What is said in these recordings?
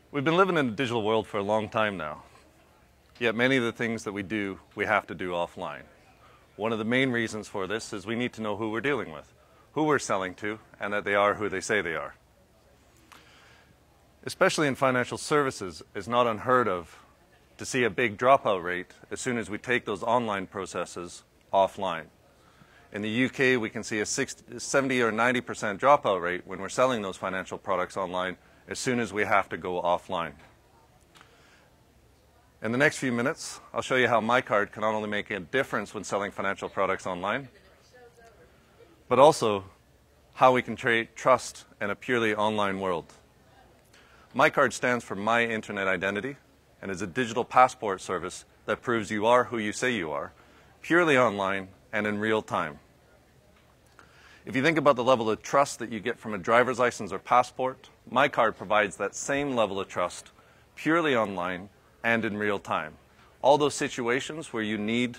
We've been living in a digital world for a long time now, yet many of the things that we do, we have to do offline. One of the main reasons for this is we need to know who we're dealing with, who we're selling to, and that they are who they say they are. Especially in financial services, it's not unheard of to see a big dropout rate as soon as we take those online processes offline. In the UK, we can see a 70 or 90% dropout rate when we're selling those financial products online as soon as we have to go offline. In the next few minutes, I'll show you how miiCard can not only make a difference when selling financial products online, but also how we can create trust in a purely online world. miiCard stands for My Internet Identity and is a digital passport service that proves you are who you say you are, purely online and in real time. If you think about the level of trust that you get from a driver's license or passport, miiCard provides that same level of trust purely online and in real time. All those situations where you need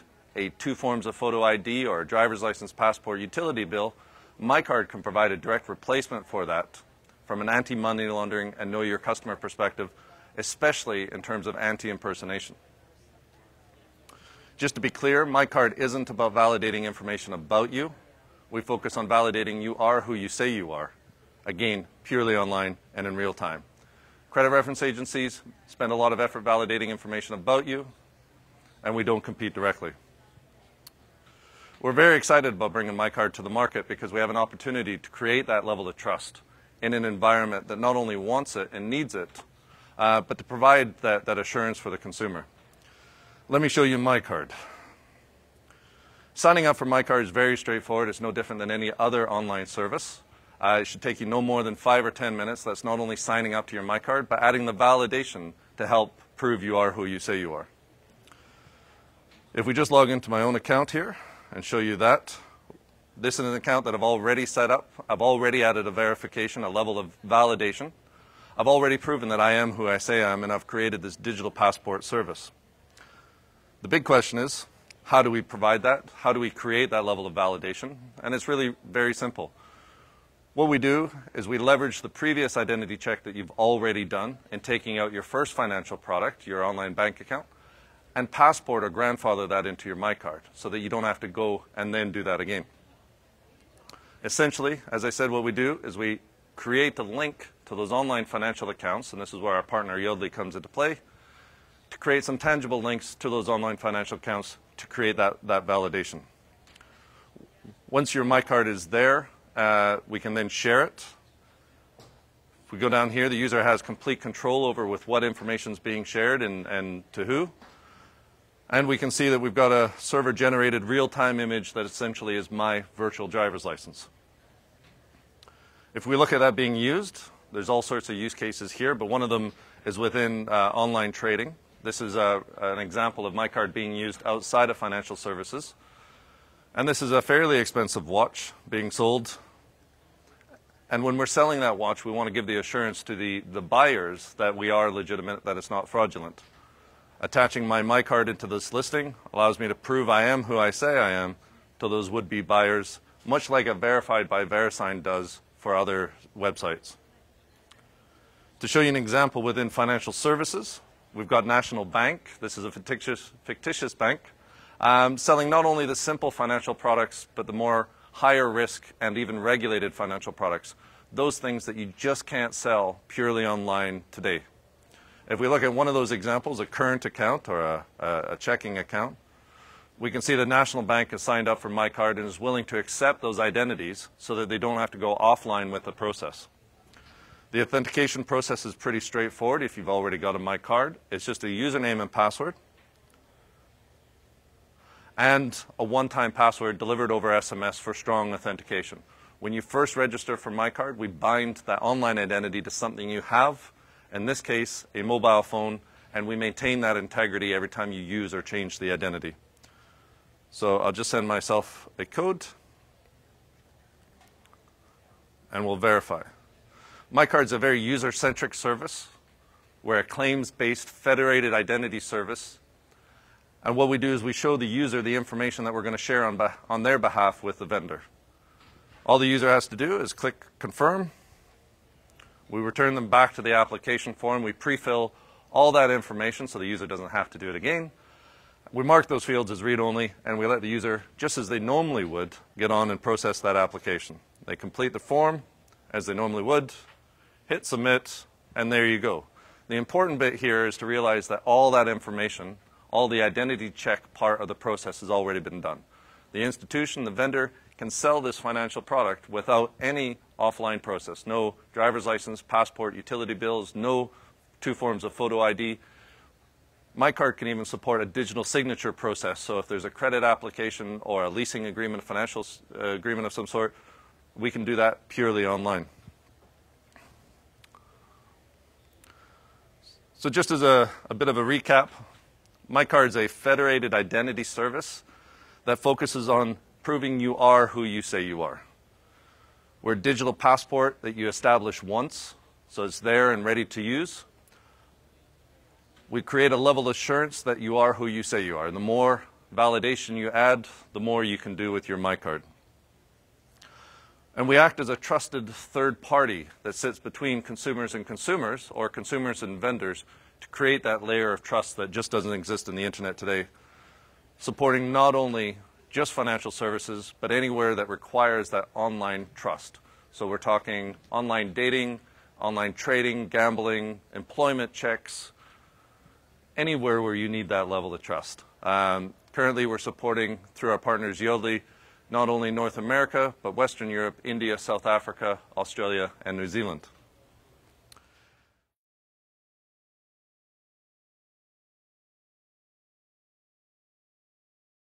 two forms of photo ID or a driver's license, passport, utility bill, miiCard can provide a direct replacement for that from an anti-money laundering and know your customer perspective, especially in terms of anti-impersonation. Just to be clear, miiCard isn't about validating information about you. We focus on validating you are who you say you are. Again, purely online and in real time. Credit reference agencies spend a lot of effort validating information about you, and we don't compete directly. We're very excited about bringing miiCard to the market because we have an opportunity to create that level of trust in an environment that not only wants it and needs it, but to provide that assurance for the consumer. Let me show you miiCard. Signing up for miiCard is very straightforward. It's no different than any other online service. It should take you no more than 5 or 10 minutes. That's not only signing up to your miiCard, but adding the validation to help prove you are who you say you are. If we just log into my own account here and show you that, this is an account that I've already set up. I've already added a verification, a level of validation. I've already proven that I am who I say I am, and I've created this digital passport service. The big question is, how do we provide that? How do we create that level of validation? And it's really very simple. What we do is we leverage the previous identity check that you've already done in taking out your first financial product, your online bank account, and passport or grandfather that into your miiCard so that you don't have to go and then do that again. Essentially, as I said, what we do is we create the link to those online financial accounts, and this is where our partner Yodlee comes into play, to create some tangible links to those online financial accounts to create that validation. Once your miiCard is there, we can then share it. If we go down here, the user has complete control over with what information is being shared and to who. And we can see that we've got a server-generated real-time image that essentially is my virtual driver's license. If we look at that being used, there's all sorts of use cases here, but one of them is within online trading. This is an example of miiCard being used outside of financial services. And this is a fairly expensive watch being sold. And when we're selling that watch, we want to give the assurance to the buyers that we are legitimate, that it's not fraudulent. Attaching my miiCard into this listing allows me to prove I am who I say I am to those would-be buyers, much like a verified by VeriSign does for other websites. To show you an example within financial services, we've got National Bank. This is a fictitious bank, selling not only the simple financial products, but the more higher risk and even regulated financial products, those things that you just can't sell purely online today. If we look at one of those examples, a current account or a checking account, we can see the National Bank has signed up for miiCard and is willing to accept those identities so that they don't have to go offline with the process. The authentication process is pretty straightforward if you've already got a miiCard. It's just a username and password and a one-time password delivered over SMS for strong authentication. When you first register for miiCard, we bind that online identity to something you have, in this case, a mobile phone, and we maintain that integrity every time you use or change the identity. So I'll just send myself a code, and we'll verify. miiCard is a very user-centric service. We're a claims-based federated identity service. And what we do is we show the user the information that we're going to share on their behalf with the vendor. All the user has to do is click confirm. We return them back to the application form. We pre-fill all that information so the user doesn't have to do it again. We mark those fields as read-only, and we let the user, just as they normally would, get on and process that application. They complete the form as they normally would, hit submit, and there you go. The important bit here is to realize that all that information, all the identity check part of the process has already been done. The institution, the vendor, can sell this financial product without any offline process. No driver's license, passport, utility bills, no 2 forms of photo ID. miiCard can even support a digital signature process. So if there's a credit application or a leasing agreement, a financial agreement of some sort, we can do that purely online. So just as a bit of a recap, miiCard is a federated identity service that focuses on proving you are who you say you are. We're a digital passport that you establish once, so it's there and ready to use. We create a level of assurance that you are who you say you are. The more validation you add, the more you can do with your miiCard. And we act as a trusted third party that sits between consumers and consumers, or consumers and vendors, to create that layer of trust that just doesn't exist in the internet today, supporting not only just financial services, but anywhere that requires that online trust. So we're talking online dating, online trading, gambling, employment checks, anywhere where you need that level of trust. Currently, we're supporting, through our partners Yodlee, not only North America, but Western Europe, India, South Africa, Australia, and New Zealand.